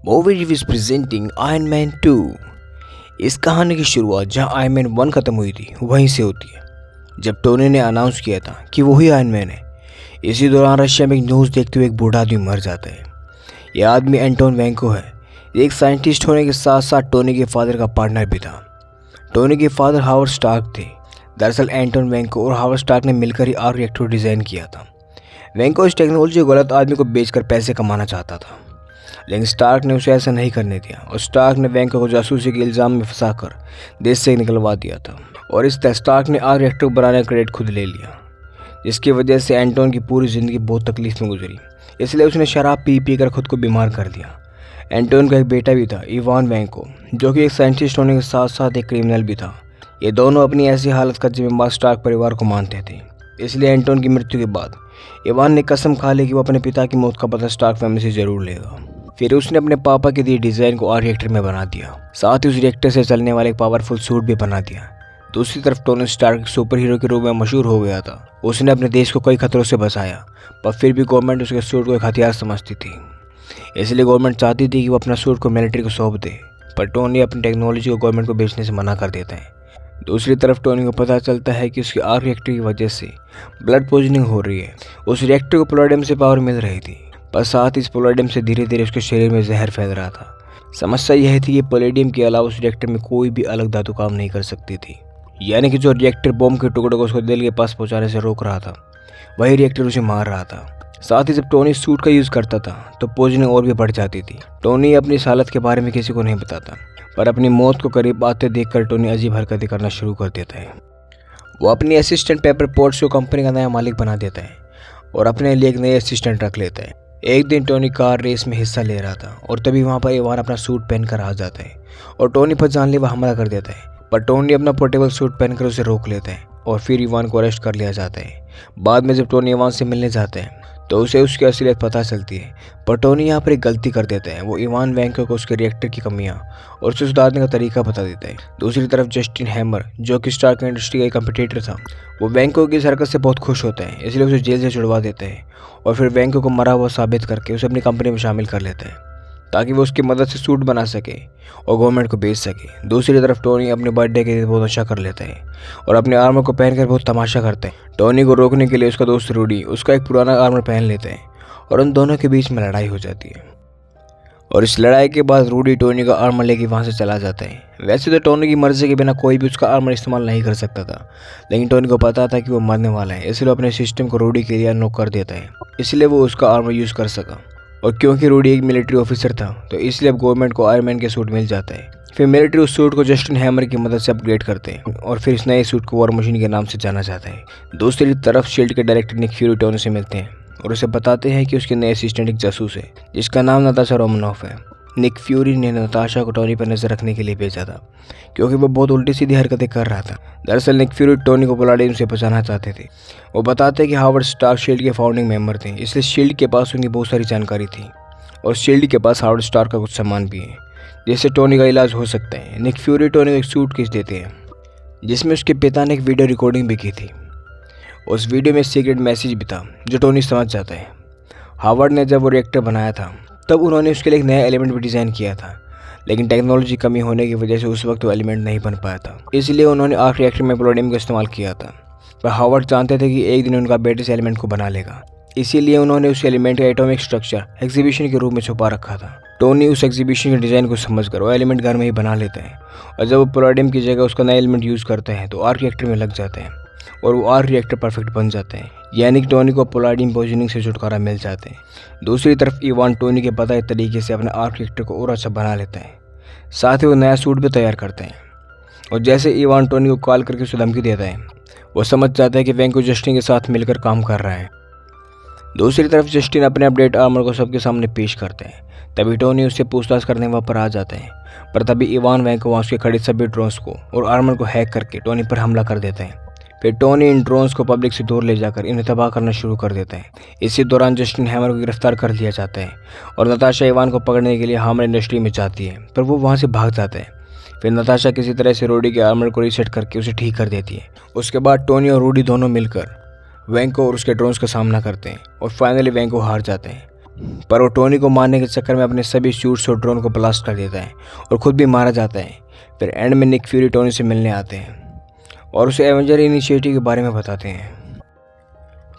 Movie reviews presenting iron man 2। इस कहानी की शुरुआत जहां आयरन मैन 1 खत्म हुई थी वहीं से होती है, जब टोनी ने अनाउंस किया था कि वही आयरन मैन है। इसी दौरान रशिया में एक न्यूज़ देखते हुए एक बूढ़ा आदमी मर जाता है। यह आदमी एंटोन वेंको है। ये एक साइंटिस्ट होने के साथ साथ टोनी के फादर का पार्टनर भी था। टोनी के फादर हावर्ड स्टार्क थे। दरअसल एंटोन वेंको और हावर्ड स्टार्क ने मिलकर ही आर्क रिएक्टर डिज़ाइन किया था। वेंको इस टेक्नोलॉजी को गलत आदमी को बेचकर पैसे कमाना चाहता था, लेकिन स्टार्क ने उसे ऐसा नहीं करने दिया और स्टार्क ने वेंको को जासूसी के इल्ज़ाम में फंसाकर देश से निकलवा दिया था। और इस तरह स्टार्क ने आर्क रिएक्टर को बनाने का क्रेडिट खुद ले लिया, जिसकी वजह से एंटोन की पूरी ज़िंदगी बहुत तकलीफ में गुजरी। इसलिए उसने शराब पी कर खुद को बीमार कर दिया। एंटोन का एक बेटा भी था, इवान वेंको, जो कि एक साइंटिस्ट होने के साथ साथ एक क्रिमिनल भी था। ये दोनों अपनी ऐसी हालत का जिम्मेदार स्टार्क परिवार को मानते थे। इसलिए एंटोन की मृत्यु के बाद इवान ने कसम खा ली कि वो अपने पिता की मौत का पता स्टार्क फैमिली से जरूर लेगा। फिर उसने अपने पापा के दिए डिज़ाइन को आर्क रिएक्टर में बना दिया, साथ ही उस रिएक्टर से चलने वाले एक पावरफुल सूट भी बना दिया। दूसरी तरफ टोनी स्टार्क सुपर हीरो के रूप में मशहूर हो गया था। उसने अपने देश को कई खतरों से बचाया, पर फिर भी गवर्नमेंट उसके सूट को एक हथियार समझती थी। इसलिए गवर्नमेंट चाहती थी कि वो अपना सूट को मिलिट्री को सौंप दे, पर टोनी अपनी टेक्नोलॉजी को गवर्नमेंट को बेचने से मना कर देता है। दूसरी तरफ टोनी को पता चलता है कि उसके आर्क रिएक्टर की वजह से ब्लड पॉइजनिंग हो रही है। उस रिएक्टर को पोलोडियम से पावर मिल रही थी, पर साथ ही इस पोलोडियम से धीरे धीरे उसके शरीर में जहर फैल रहा था। समस्या यह थी कि पोलोडियम के अलावा उस रिएक्टर में कोई भी अलग धातु काम नहीं कर सकती थी। यानी कि जो रिएक्टर बॉम्ब के टुकड़े को उसको दिल के पास पहुंचाने से रोक रहा था, वही रिएक्टर उसे मार रहा था। साथ ही जब टोनी सूट का यूज़ करता था तो पॉइजनिंग और भी बढ़ जाती थी। टोनी अपनी इस हालत के बारे में किसी को नहीं बताता, पर अपनी मौत को करीब आते देखकर टोनी अजीब हरकतें करना शुरू कर देता है। वो अपनी असिस्टेंट पेपर पोर्ट्स को कंपनी का नया मालिक बना देता है और अपने लिए एक नए असिस्टेंट रख लेता है। एक दिन टोनी कार रेस में हिस्सा ले रहा था और तभी वहाँ पर इवान अपना सूट पहनकर आ जाता है और टोनी पर जानलेवा हमला कर देता है। पर टोनी अपना पोर्टेबल सूट पहनकर उसे रोक लेता है और फिर इवान को अरेस्ट कर लिया जाता है। बाद में जब टोनी इवान से मिलने जाता है तो उसे उसकी असलियत पता चलती है, पर टोनी यहाँ पर एक गलती कर देता है। वो इवान वेंको को उसके रिएक्टर की कमियां और उसे सुधारने का तरीका बता देता है। दूसरी तरफ जस्टिन हैमर, जो कि स्टार्क इंडस्ट्री का एक कंपटीटर था, वो वेंको की इस हरकत से बहुत खुश होता है, इसलिए उसे जेल से छुड़वा देता है और फिर वेंको को मरा हुआ साबित करके उसे अपनी कंपनी में शामिल कर लेता है, ताकि वो उसकी मदद से सूट बना सके और गवर्नमेंट को बेच सके। दूसरी तरफ टोनी अपने बर्थडे के दिन बहुत अच्छा कर लेता है और अपने आर्मर को पहनकर बहुत तमाशा करता है। टोनी को रोकने के लिए उसका दोस्त रूडी उसका एक पुराना आर्मर पहन लेता है और उन दोनों के बीच में लड़ाई हो जाती है। और इस लड़ाई के बाद रूडी टोनी का आर्मर लेके वहाँ से चला जाता है। वैसे तो टोनी की मर्जी के बिना कोई भी उसका आर्मर इस्तेमाल नहीं कर सकता था, लेकिन टोनी को पता था कि वो मरने वाला है, इसलिए अपने सिस्टम को रूडी के लिए अनलॉक कर देता है, इसलिए वो उसका आर्मर यूज़ कर सका। और क्योंकि रूडी एक मिलिट्री ऑफिसर था तो इसलिए अब गवर्नमेंट को आयरन मैन के सूट मिल जाता है। फिर मिलिट्री उस सूट को जस्टिन हैमर की मदद से अपग्रेड करते हैं और फिर इस नए सूट को वॉर मशीन के नाम से जाना जाता है। दूसरी तरफ शील्ड के डायरेक्टर निक फ्यूरी टोनी से मिलते हैं और उसे बताते हैं कि उसके नए असिस्टेंट एक जासूस है जिसका नाम नताशा रोमनॉफ है। निक फ्यूरी ने नताशा को टोनी पर नजर रखने के लिए भेजा था, क्योंकि वो बहुत उल्टी सीधी हरकतें कर रहा था। दरअसल निक फ्यूरी टोनी को पोलोडियम से बचाना चाहते थे। वो बताते हैं कि हावर्ड स्टार्क शील्ड के फाउंडिंग मेंबर थे, इसलिए शील्ड के पास उनकी बहुत सारी जानकारी थी और शील्ड के पास हावर्ड स्टार्क का कुछ सामान भी है जिससे टोनी का इलाज हो सकता है। निक फ्यूरी टोनी को एक सूट केस देते हैं जिसमें उसके पिता ने एक वीडियो रिकॉर्डिंग भी की थी। उस वीडियो में सीक्रेट मैसेज भी था जो टोनी समझ जाता है। हावर्ड ने जब वो रिएक्टर बनाया था तब उन्होंने उसके लिए एक नया एलिमेंट भी डिज़ाइन किया था, लेकिन टेक्नोलॉजी कमी होने की वजह से उस वक्त वो एलिमेंट नहीं बन पाया था, इसलिए उन्होंने आर्क रिएक्टर में पोलोडियम का इस्तेमाल किया था। पर हावर्ड जानते थे कि एक दिन उनका बेटे इस एलिमेंट को बना लेगा, इसीलिए उन्होंने उस एलिमेंट का एटॉमिक स्ट्रक्चर एग्जीबिशन के रूप में छुपा रखा था। टोनी उस एग्जीबिशन के डिज़ाइन को समझकर वो एलिमेंट घर में ही बना लेता है और जब वो पोलोडियम की जगह उसका नया एलिमेंट यूज़ करते हैं तो आर्क रिएक्टर में लग जाते हैं और वो आर्क रिएक्टर परफेक्ट बन जाते हैं, यानी कि टोनी को पोलोडियम पॉइजनिंग से छुटकारा मिल जाते हैं। दूसरी तरफ इवान टोनी के बताए तरीके से अपने आर्क रिएक्टर को और अच्छा बना लेता है, साथ ही वो नया सूट भी तैयार करते हैं। और जैसे इवान टोनी को कॉल करके उसे धमकी देता है, वो समझ जाता है कि वेंको जस्टिन के साथ मिलकर काम कर रहा है। दूसरी तरफ जस्टिन अपने अपडेट आर्मर को सबके सामने पेश करते हैं, तभी टोनी उससे पूछताछ करने वहाँ पर आ जाते हैं। पर तभी इवान वेंको वहाँ उसके खड़े सभी ड्रोन्स को और आर्मर को हैक करके टोनी पर हमला कर देते हैं। फिर टोनी इन ड्रोन्स को पब्लिक से दूर ले जाकर इन्हें तबाह करना शुरू कर देते हैं। इसी दौरान जस्टिन हैमर को गिरफ्तार कर लिया जाता है और नताशा इवान को पकड़ने के लिए हैमर इंडस्ट्री में जाती है, पर वो वहाँ से भाग जाता है। फिर नताशा किसी तरह से रूडी के आर्मर को रीसेट करके उसे ठीक कर देती है। उसके बाद टोनी और रूडी दोनों मिलकर वेंको और उसके ड्रोन्स का सामना करते हैं और फाइनली वेंको हार जाते हैं। पर वो टोनी को मारने के चक्कर में अपने सभी सूट्स और ड्रोन को ब्लास्ट कर देता है और खुद भी मारा जाता है। फिर एंड में निक फ्यूरी टोनी से मिलने आते हैं और उसे एवेंजर इनिशिएटिव के बारे में बताते हैं।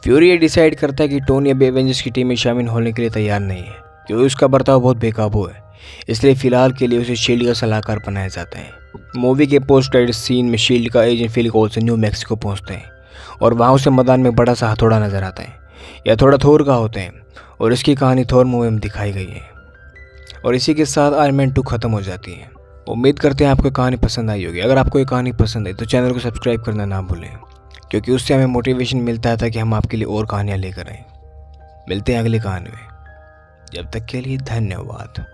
फ्यूरी ये डिसाइड करता है कि टोनी अभी एवेंजर्स की टीम में शामिल होने के लिए तैयार नहीं है क्योंकि उसका बर्ताव बहुत बेकाबू है, इसलिए फिलहाल के लिए उसे शील्ड का सलाहकार बनाया जाता है। मूवी के पोस्ट क्रेडिट सीन में शील्ड का एजेंट फिल कोल्सन न्यू मैक्सिको पहुंचते हैं और वहाँ उसे मैदान में बड़ा सा हथौड़ा नजर आता है। यह थोड़ा थोर का होता है और इसकी कहानी थोर मूवी में दिखाई गई है। और इसी के साथ आयरन मैन 2 खत्म हो जाती है। उम्मीद करते हैं आपको कहानी पसंद आई होगी। अगर आपको ये कहानी पसंद है तो चैनल को सब्सक्राइब करना ना भूलें, क्योंकि उससे हमें मोटिवेशन मिलता है ताकि हम आपके लिए और कहानियाँ लेकर आएँ। मिलते हैं अगली कहानी में, जब तक के लिए धन्यवाद।